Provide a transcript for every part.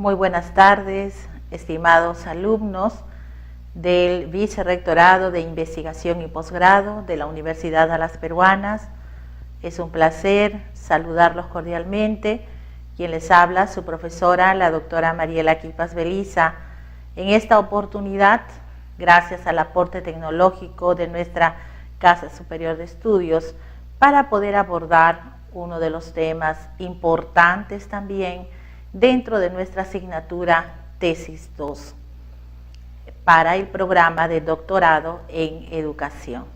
Muy buenas tardes, estimados alumnos del Vicerrectorado de Investigación y Posgrado de la Universidad de las Peruanas. Es un placer saludarlos cordialmente. Quien les habla, su profesora, la doctora Mariela Quipas Beliza. En esta oportunidad, gracias al aporte tecnológico de nuestra Casa Superior de Estudios, para poder abordar uno de los temas importantes también dentro de nuestra asignatura Tesis 2 para el programa de doctorado en educación.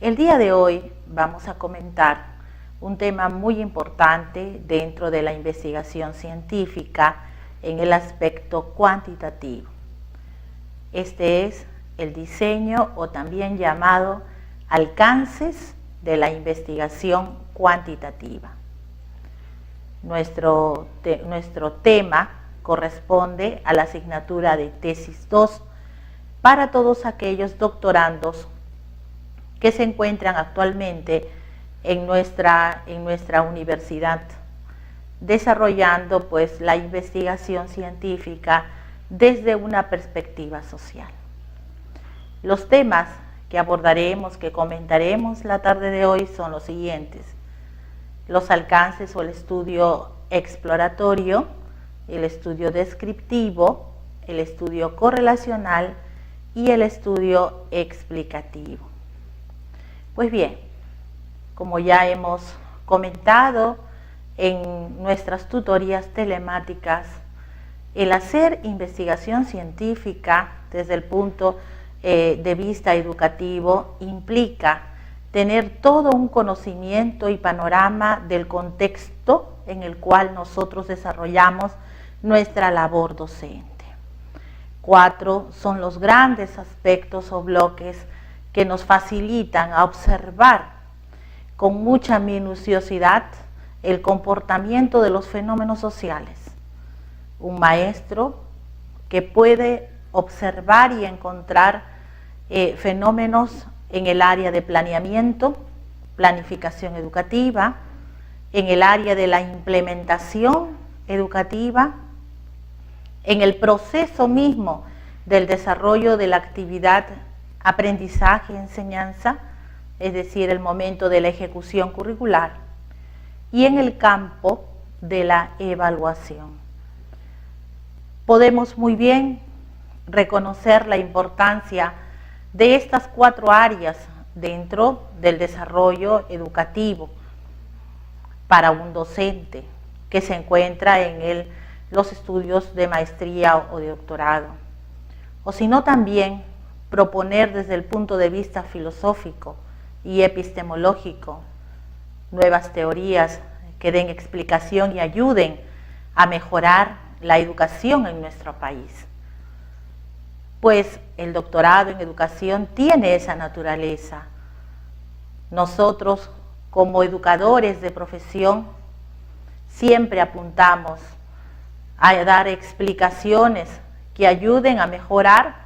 El día de hoy vamos a comentar un tema muy importante dentro de la investigación científica en el aspecto cuantitativo. Este es el diseño o también llamado alcances de la investigación cuantitativa. Nuestro tema corresponde a la asignatura de Tesis 2 para todos aquellos doctorandos que se encuentran actualmente en nuestra universidad, desarrollando pues la investigación científica desde una perspectiva social. Los temas que abordaremos, que comentaremos la tarde de hoy son los siguientes: los alcances o el estudio exploratorio, el estudio descriptivo, el estudio correlacional y el estudio explicativo. Pues bien, como ya hemos comentado en nuestras tutorías telemáticas, el hacer investigación científica desde el punto de vista educativo implica tener todo un conocimiento y panorama del contexto en el cual nosotros desarrollamos nuestra labor docente. 4 son los grandes aspectos o bloques que nos facilitan a observar con mucha minuciosidad el comportamiento de los fenómenos sociales. Un maestro que puede observar y encontrar fenómenos en el área de planeamiento, planificación educativa, en el área de la implementación educativa, en el proceso mismo del desarrollo de la actividad aprendizaje-enseñanza, es decir, el momento de la ejecución curricular, y en el campo de la evaluación. Podemos muy bien reconocer la importancia de estas 4 áreas dentro del desarrollo educativo para un docente que se encuentra en los estudios de maestría o de doctorado, o sino también proponer desde el punto de vista filosófico y epistemológico nuevas teorías que den explicación y ayuden a mejorar la educación en nuestro país. Pues el doctorado en educación tiene esa naturaleza. Nosotros, como educadores de profesión, siempre apuntamos a dar explicaciones que ayuden a mejorar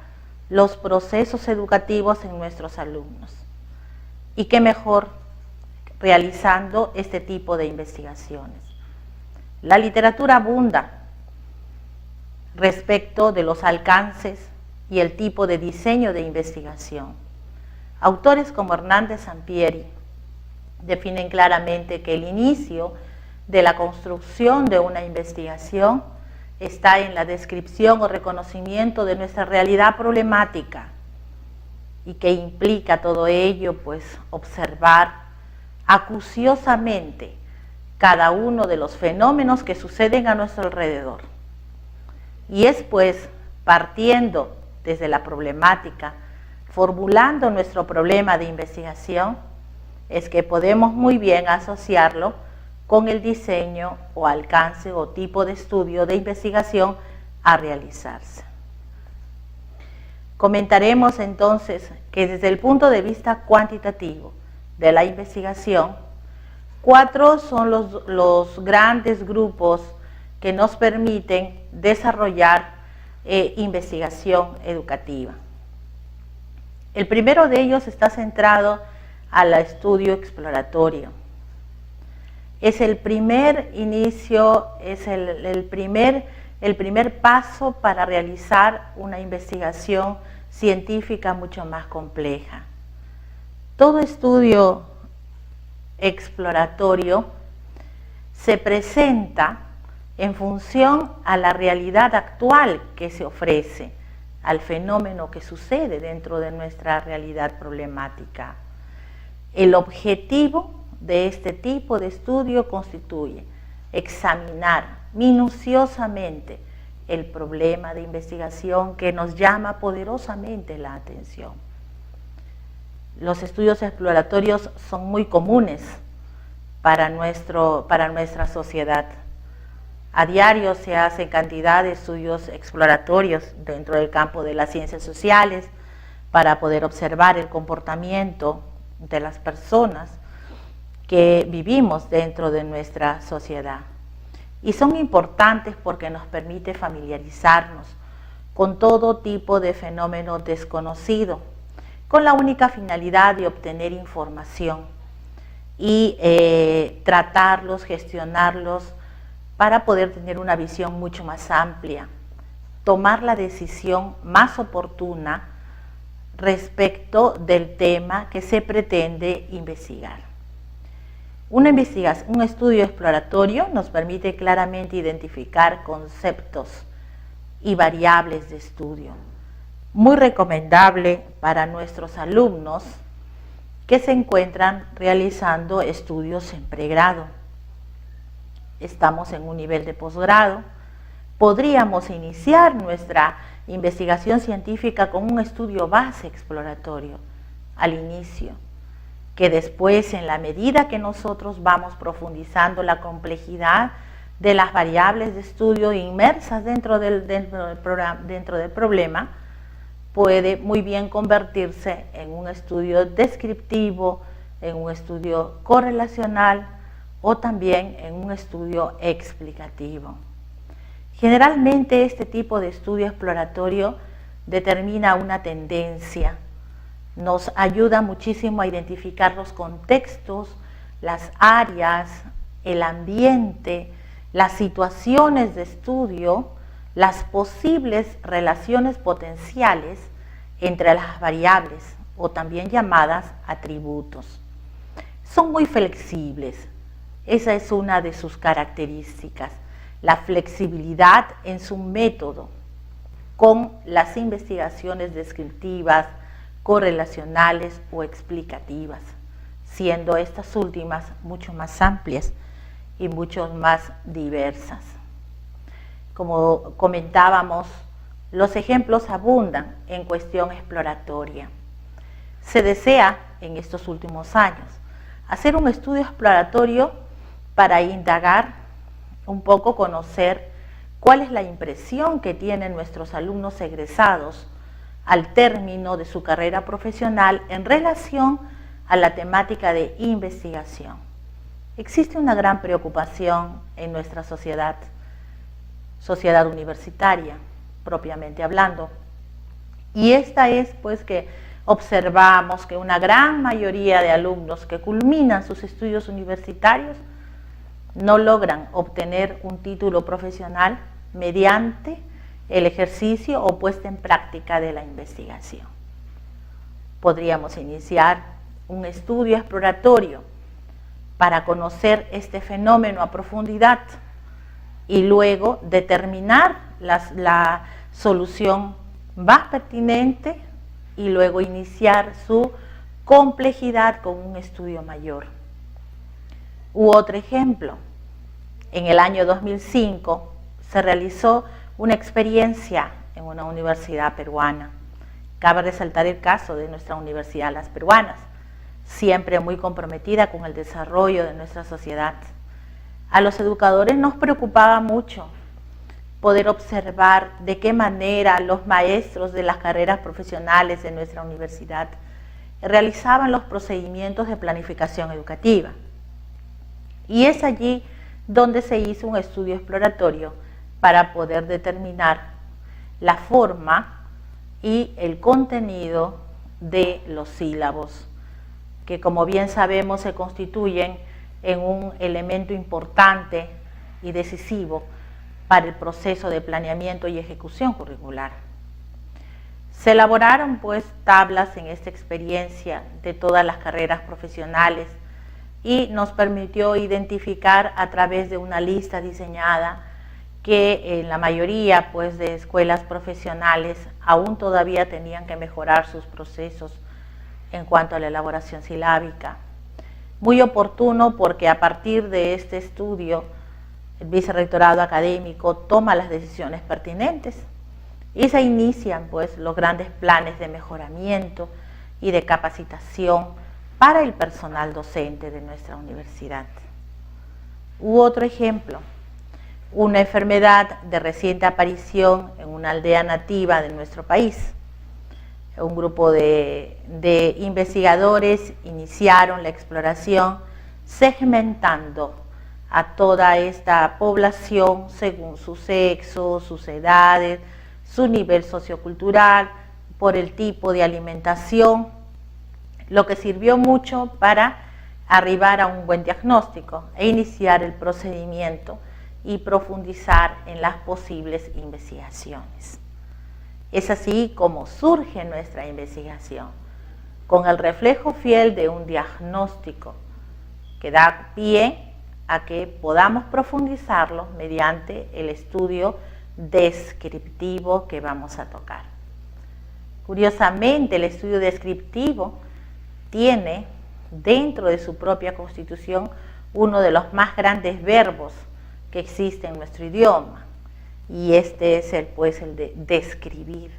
los procesos educativos en nuestros alumnos. Y qué mejor realizando este tipo de investigaciones. La literatura abunda respecto de los alcances y el tipo de diseño de investigación. Autores como Hernández Sampieri definen claramente que el inicio de la construcción de una investigación está en la descripción o reconocimiento de nuestra realidad problemática, y que implica todo ello, pues, observar acuciosamente cada uno de los fenómenos que suceden a nuestro alrededor. Y es, pues, partiendo desde la problemática, formulando nuestro problema de investigación, es que podemos muy bien asociarlo con el diseño o alcance o tipo de estudio de investigación a realizarse. Comentaremos entonces que desde el punto de vista cuantitativo de la investigación, 4 son los grandes grupos que nos permiten desarrollar investigación educativa. El primero de ellos está centrado al estudio exploratorio. Es el primer inicio, es el primer el primer paso para realizar una investigación científica mucho más compleja. Todo estudio exploratorio se presenta en función a la realidad actual que se ofrece, al fenómeno que sucede dentro de nuestra realidad problemática. El objetivo de este tipo de estudio constituye examinar minuciosamente el problema de investigación que nos llama poderosamente la atención. Los estudios exploratorios son muy comunes para nuestra sociedad. A diario se hace cantidad de estudios exploratorios dentro del campo de las ciencias sociales para poder observar el comportamiento de las personas que vivimos dentro de nuestra sociedad. Y son importantes porque nos permite familiarizarnos con todo tipo de fenómeno desconocido, con la única finalidad de obtener información y tratarlos, gestionarlos, para poder tener una visión mucho más amplia, tomar la decisión más oportuna respecto del tema que se pretende investigar. Un estudio exploratorio nos permite claramente identificar conceptos y variables de estudio. Muy recomendable para nuestros alumnos que se encuentran realizando estudios en pregrado. Estamos en un nivel de posgrado. Podríamos iniciar nuestra investigación científica con un estudio base exploratorio al inicio, que después, en la medida que nosotros vamos profundizando la complejidad de las variables de estudio inmersas dentro del problema, puede muy bien convertirse en un estudio descriptivo, en un estudio correlacional o también en un estudio explicativo. Generalmente este tipo de estudio exploratorio determina una tendencia, nos ayuda muchísimo a identificar los contextos, las áreas, el ambiente, las situaciones de estudio, las posibles relaciones potenciales entre las variables o también llamadas atributos. Son muy flexibles, esa es una de sus características, la flexibilidad en su método con las investigaciones descriptivas, correlacionales o explicativas, siendo estas últimas mucho más amplias y mucho más diversas. Como comentábamos, los ejemplos abundan en cuestión exploratoria. Se desea, en estos últimos años, hacer un estudio exploratorio para indagar un poco, conocer cuál es la impresión que tienen nuestros alumnos egresados al término de su carrera profesional en relación a la temática de investigación. Existe una gran preocupación en nuestra sociedad universitaria, propiamente hablando, y esta es pues que observamos que una gran mayoría de alumnos que culminan sus estudios universitarios no logran obtener un título profesional mediante el ejercicio o puesta en práctica de la investigación. Podríamos iniciar un estudio exploratorio para conocer este fenómeno a profundidad y luego determinar la solución más pertinente y luego iniciar su complejidad con un estudio mayor. U otro ejemplo, en el año 2005 se realizó una experiencia en una universidad peruana. Cabe resaltar el caso de nuestra Universidad Las Peruanas, siempre muy comprometida con el desarrollo de nuestra sociedad. A los educadores nos preocupaba mucho poder observar de qué manera los maestros de las carreras profesionales de nuestra universidad realizaban los procedimientos de planificación educativa. Y es allí donde se hizo un estudio exploratorio para poder determinar la forma y el contenido de los sílabos, que como bien sabemos se constituyen en un elemento importante y decisivo para el proceso de planeamiento y ejecución curricular. Se elaboraron pues tablas en esta experiencia de todas las carreras profesionales y nos permitió identificar a través de una lista diseñada que en la mayoría pues de escuelas profesionales aún todavía tenían que mejorar sus procesos en cuanto a la elaboración silábica. Muy oportuno porque a partir de este estudio el vicerrectorado académico toma las decisiones pertinentes y se inician pues los grandes planes de mejoramiento y de capacitación para el personal docente de nuestra universidad. Otro ejemplo, una enfermedad de reciente aparición en una aldea nativa de nuestro país. Un grupo de investigadores iniciaron la exploración segmentando a toda esta población según su sexo, sus edades, su nivel sociocultural, por el tipo de alimentación, lo que sirvió mucho para arribar a un buen diagnóstico e iniciar el procedimiento y profundizar en las posibles investigaciones. Es así como surge nuestra investigación, con el reflejo fiel de un diagnóstico que da pie a que podamos profundizarlo mediante el estudio descriptivo que vamos a tocar. Curiosamente, el estudio descriptivo tiene dentro de su propia constitución uno de los más grandes verbos que existe en nuestro idioma, y este es el de describir.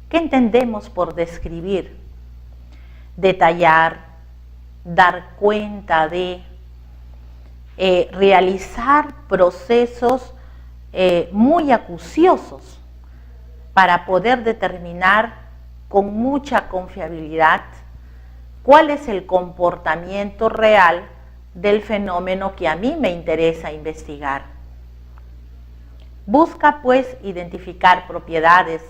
¿Qué entendemos por describir? Detallar, dar cuenta de, realizar procesos muy acuciosos para poder determinar con mucha confiabilidad cuál es el comportamiento real del fenómeno que a mí me interesa investigar. Busca pues identificar propiedades,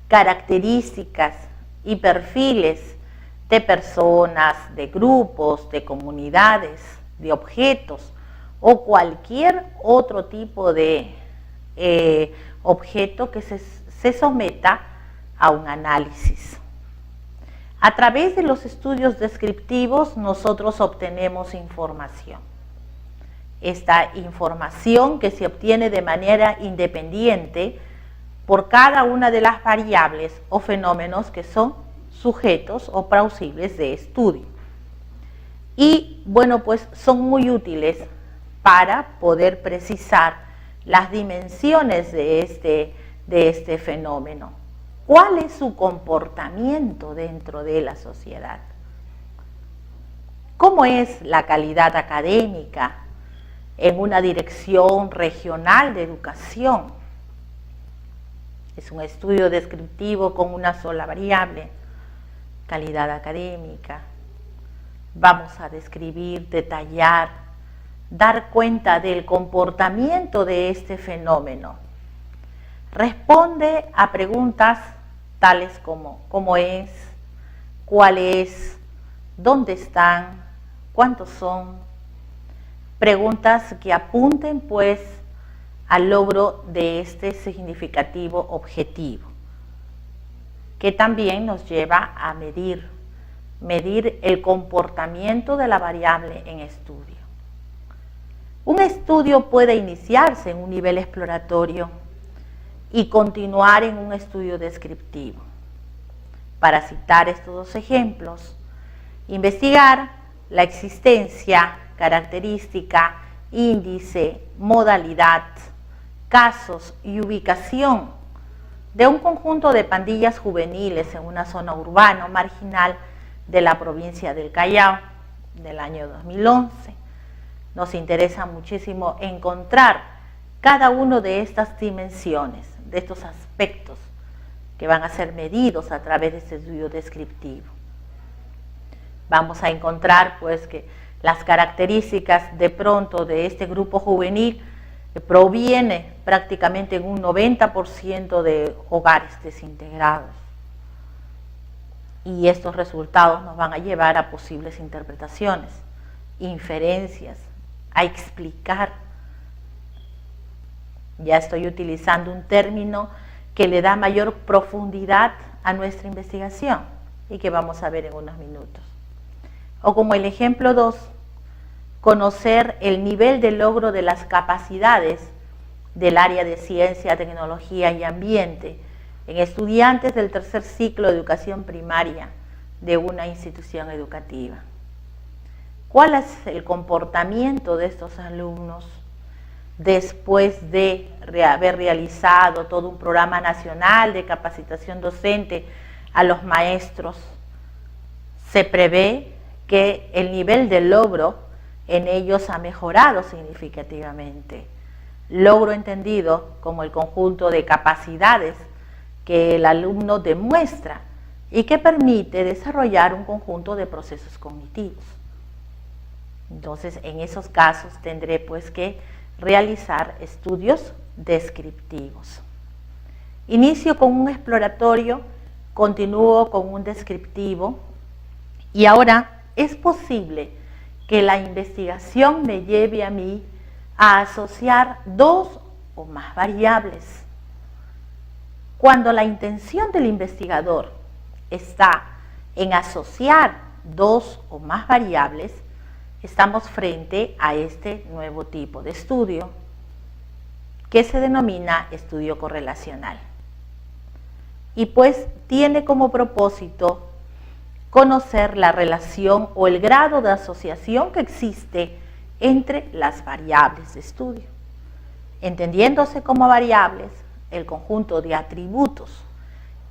características y perfiles de personas, de grupos, de comunidades, de objetos o cualquier otro tipo de objeto que se someta a un análisis. A través de los estudios descriptivos nosotros obtenemos información. Esta información que se obtiene de manera independiente por cada una de las variables o fenómenos que son sujetos o plausibles de estudio. Y bueno, pues son muy útiles para poder precisar las dimensiones de este fenómeno. ¿Cuál es su comportamiento dentro de la sociedad? ¿Cómo es la calidad académica en una dirección regional de educación? Es un estudio descriptivo con una sola variable, calidad académica. Vamos a describir, detallar, dar cuenta del comportamiento de este fenómeno. Responde a preguntas tales como ¿cómo es?, ¿cuál es?, ¿dónde están?, ¿cuántos son? Preguntas que apunten pues al logro de este significativo objetivo, que también nos lleva a medir el comportamiento de la variable en estudio. Un estudio puede iniciarse en un nivel exploratorio y continuar en un estudio descriptivo. Para citar estos dos ejemplos, investigar la existencia, característica, índice, modalidad, casos y ubicación de un conjunto de pandillas juveniles en una zona urbana o marginal de la provincia del Callao del año 2011. Nos interesa muchísimo encontrar cada uno de estas dimensiones, de estos aspectos que van a ser medidos a través de este estudio descriptivo. Vamos a encontrar pues que las características de pronto de este grupo juvenil proviene prácticamente en un 90% de hogares desintegrados. Y estos resultados nos van a llevar a posibles interpretaciones, inferencias, a explicar Ya estoy utilizando un término que le da mayor profundidad a nuestra investigación y que vamos a ver en unos minutos. O como el ejemplo 2, conocer el nivel de logro de las capacidades del área de ciencia, tecnología y ambiente en estudiantes del tercer ciclo de educación primaria de una institución educativa. ¿Cuál es el comportamiento de estos alumnos después de haber realizado todo un programa nacional de capacitación docente a los maestros? Se prevé que el nivel de logro en ellos ha mejorado significativamente. Logro entendido como el conjunto de capacidades que el alumno demuestra y que permite desarrollar un conjunto de procesos cognitivos. Entonces, en esos casos tendré pues que realizar estudios descriptivos. Inicio con un exploratorio, continúo con un descriptivo y ahora es posible que la investigación me lleve a mí a asociar dos o más variables. Cuando la intención del investigador está en asociar dos o más variables, estamos frente a este nuevo tipo de estudio que se denomina estudio correlacional. Y pues tiene como propósito conocer la relación o el grado de asociación que existe entre las variables de estudio, entendiéndose como variables el conjunto de atributos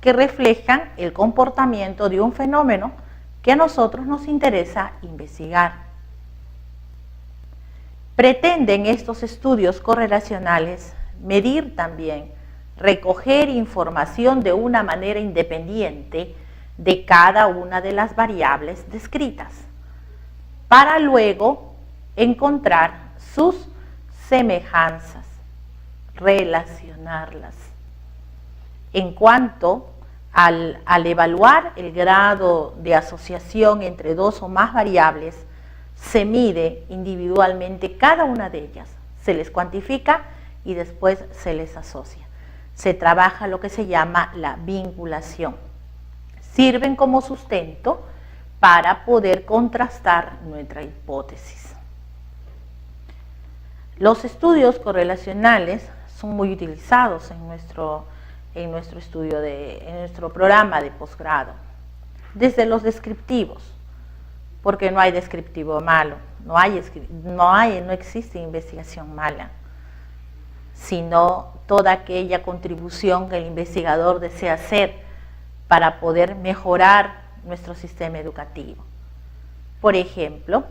que reflejan el comportamiento de un fenómeno que a nosotros nos interesa investigar. Pretenden estos estudios correlacionales medir también, recoger información de una manera independiente de cada una de las variables descritas, para luego encontrar sus semejanzas, relacionarlas. En cuanto al evaluar el grado de asociación entre dos o más variables, se mide individualmente cada una de ellas, se les cuantifica y después se les asocia. Se trabaja lo que se llama la vinculación. Sirven como sustento para poder contrastar nuestra hipótesis. Los estudios correlacionales son muy utilizados en nuestro estudio, en nuestro programa de posgrado, desde los descriptivos, porque no hay descriptivo malo, no existe investigación mala, sino toda aquella contribución que el investigador desea hacer para poder mejorar nuestro sistema educativo. Por ejemplo,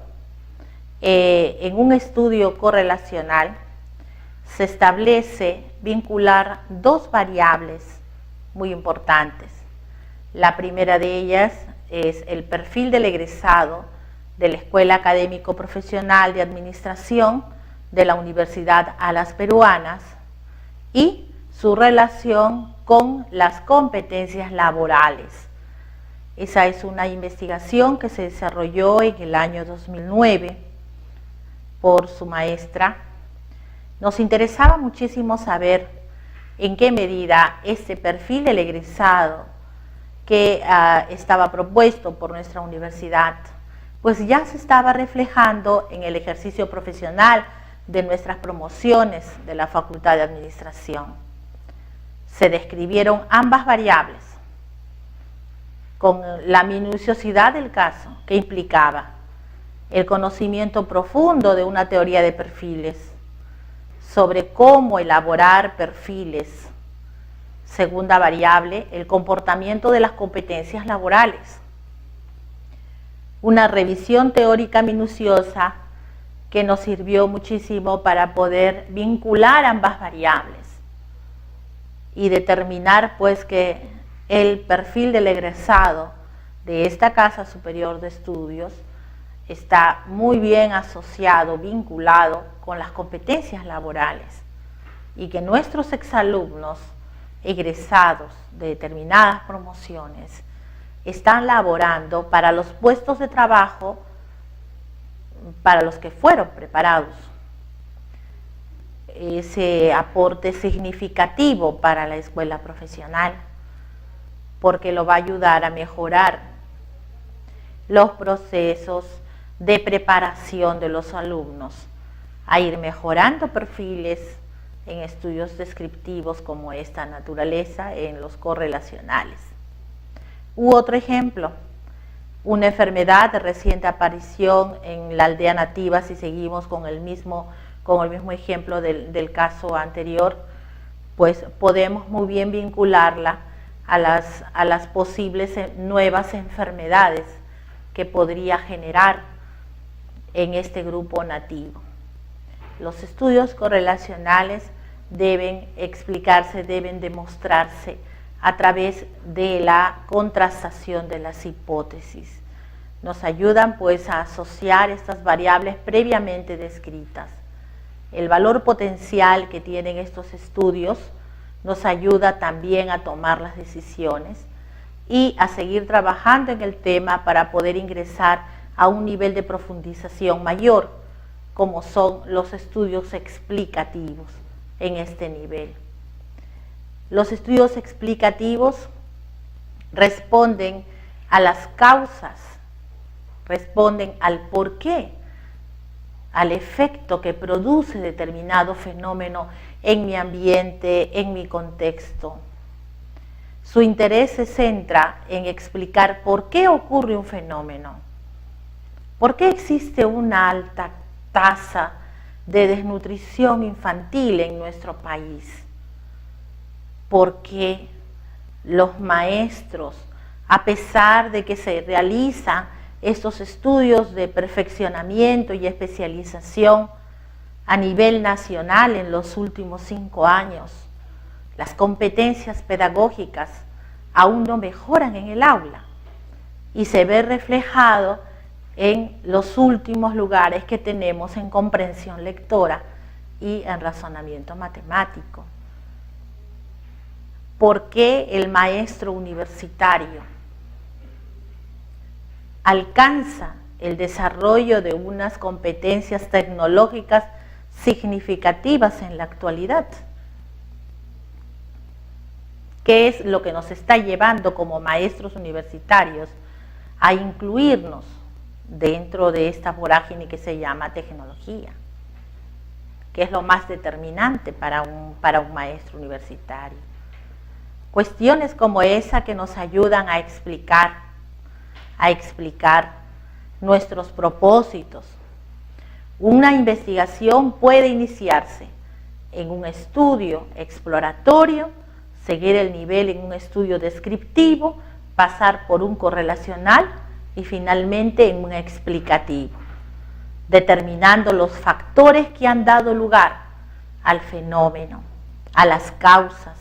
en un estudio correlacional se establece vincular dos variables muy importantes. La primera de ellas es el perfil del egresado de la Escuela Académico Profesional de Administración de la Universidad Alas Peruanas y su relación con las competencias laborales. Esa es una investigación que se desarrolló en el año 2009 por su maestra. Nos interesaba muchísimo saber en qué medida este perfil del egresado que estaba propuesto por nuestra universidad, pues ya se estaba reflejando en el ejercicio profesional de nuestras promociones de la Facultad de Administración. Se describieron ambas variables con la minuciosidad del caso que implicaba el conocimiento profundo de una teoría de perfiles, sobre cómo elaborar perfiles. Segunda variable, el comportamiento de las competencias laborales. Una revisión teórica minuciosa que nos sirvió muchísimo para poder vincular ambas variables y determinar pues que el perfil del egresado de esta Casa Superior de Estudios está muy bien asociado, vinculado con las competencias laborales y que nuestros exalumnos egresados de determinadas promociones están laborando para los puestos de trabajo para los que fueron preparados. ese aporte significativo para la escuela profesional, porque lo va a ayudar a mejorar los procesos de preparación de los alumnos, a ir mejorando perfiles en estudios descriptivos como esta naturaleza en los correlacionales. U otro ejemplo, una enfermedad de reciente aparición en la aldea nativa, si seguimos con el mismo ejemplo del caso anterior, pues podemos muy bien vincularla a las posibles nuevas enfermedades que podría generar en este grupo nativo. Los estudios correlacionales deben explicarse, deben demostrarse a través de la contrastación de las hipótesis. Nos ayudan pues a asociar estas variables previamente descritas. El valor potencial que tienen estos estudios nos ayuda también a tomar las decisiones y a seguir trabajando en el tema para poder ingresar a un nivel de profundización mayor, como son los estudios explicativos en este nivel. Los estudios explicativos responden a las causas, responden al porqué, al efecto que produce determinado fenómeno en mi ambiente, en mi contexto. Su interés se centra en explicar por qué ocurre un fenómeno, por qué existe una alta tasa de desnutrición infantil en nuestro país, porque los maestros, a pesar de que se realizan estos estudios de perfeccionamiento y especialización a nivel nacional en los últimos 5 años, las competencias pedagógicas aún no mejoran en el aula y se ve reflejado en los últimos lugares que tenemos en comprensión lectora y en razonamiento matemático. ¿Por qué el maestro universitario alcanza el desarrollo de unas competencias tecnológicas significativas en la actualidad? ¿Qué es lo que nos está llevando como maestros universitarios a incluirnos dentro de esta vorágine que se llama tecnología? ¿Qué es lo más determinante para un maestro universitario? Cuestiones como esa que nos ayudan a explicar nuestros propósitos. Una investigación puede iniciarse en un estudio exploratorio, seguir el nivel en un estudio descriptivo, pasar por un correlacional y finalmente en un explicativo, determinando los factores que han dado lugar al fenómeno, a las causas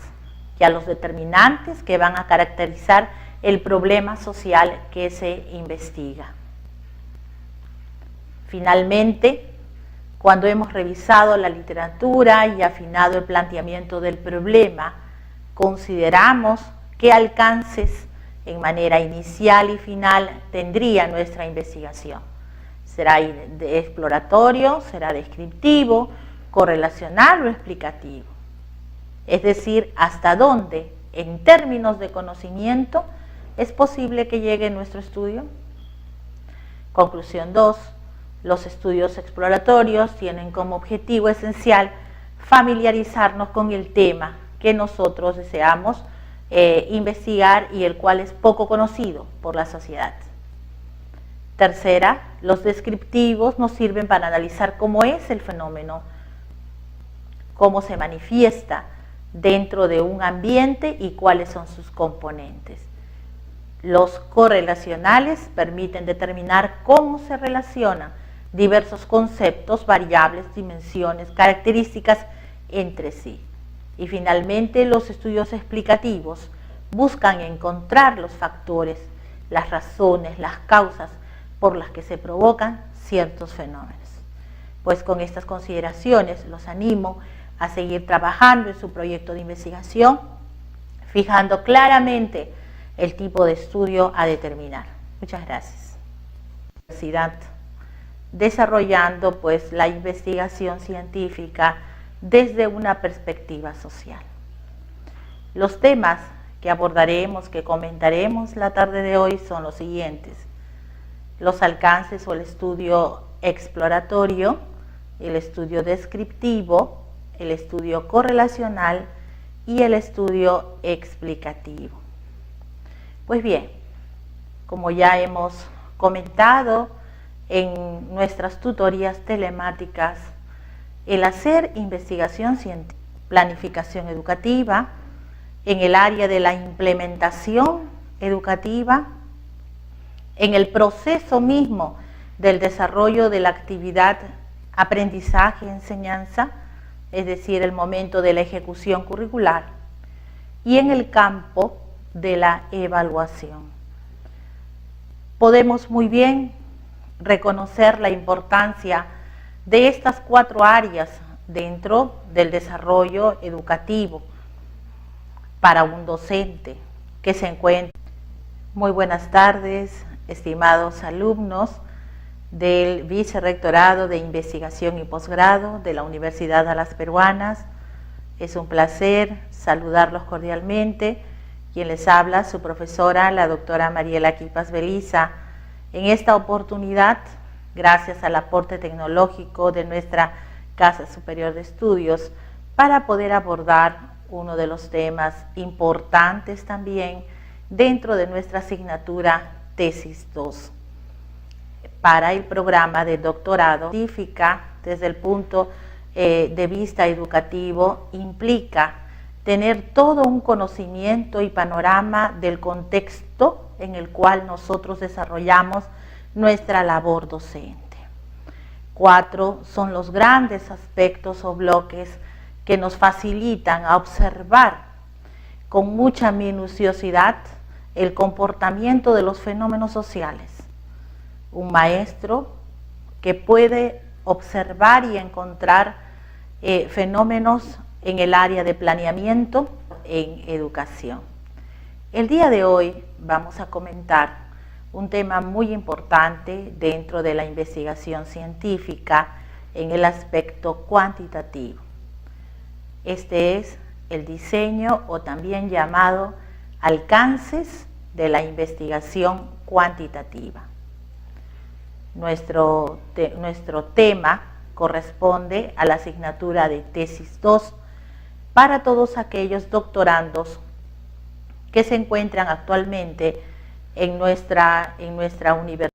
y a los determinantes que van a caracterizar el problema social que se investiga. Finalmente, cuando hemos revisado la literatura y afinado el planteamiento del problema, consideramos qué alcances en manera inicial y final tendría nuestra investigación. ¿Será exploratorio, será descriptivo, correlacional o explicativo? Es decir, hasta dónde, en términos de conocimiento, es posible que llegue nuestro estudio. Conclusión 2. Los estudios exploratorios tienen como objetivo esencial familiarizarnos con el tema que nosotros deseamos investigar y el cual es poco conocido por la sociedad. Tercera, los descriptivos nos sirven para analizar cómo es el fenómeno, cómo se manifiesta dentro de un ambiente y cuáles son sus componentes. Los correlacionales permiten determinar cómo se relacionan diversos conceptos, variables, dimensiones, características entre sí. Y finalmente, los estudios explicativos buscan encontrar los factores, las razones, las causas por las que se provocan ciertos fenómenos. Pues con estas consideraciones los animo a seguir trabajando en su proyecto de investigación, fijando claramente el tipo de estudio a determinar. Muchas gracias. Desarrollando pues la investigación científica desde una perspectiva social. Los temas que abordaremos, que comentaremos la tarde de hoy son los siguientes: los alcances o el estudio exploratorio, el estudio descriptivo, el estudio correlacional y el estudio explicativo. Pues bien, como ya hemos comentado en nuestras tutorías telemáticas, el hacer investigación científica, planificación educativa, en el área de la implementación educativa, en el proceso mismo del desarrollo de la actividad aprendizaje-enseñanza, es decir, el momento de la ejecución curricular, y en el campo de la evaluación. Podemos muy bien reconocer la importancia de estas 4 áreas dentro del desarrollo educativo para un docente que se encuentra. Muy buenas tardes, estimados alumnos del Vicerrectorado de Investigación y Posgrado de la Universidad de las Peruanas. Es un placer saludarlos cordialmente. Quien les habla, su profesora, la doctora Mariela Quipas Beliza. En esta oportunidad, gracias al aporte tecnológico de nuestra Casa Superior de Estudios, para poder abordar uno de los temas importantes también dentro de nuestra asignatura Tesis 2. Para el programa de doctorado científica, desde el punto de vista educativo, implica tener todo un conocimiento y panorama del contexto en el cual nosotros desarrollamos nuestra labor docente. 4 son los grandes aspectos o bloques que nos facilitan a observar con mucha minuciosidad el comportamiento de los fenómenos sociales. Un maestro que puede observar y encontrar fenómenos en el área de planeamiento en educación. El día de hoy vamos a comentar un tema muy importante dentro de la investigación científica en el aspecto cuantitativo. Este es el diseño, o también llamado alcances de la investigación cuantitativa. Nuestro tema corresponde a la asignatura de Tesis 2 para todos aquellos doctorandos que se encuentran actualmente en nuestra universidad.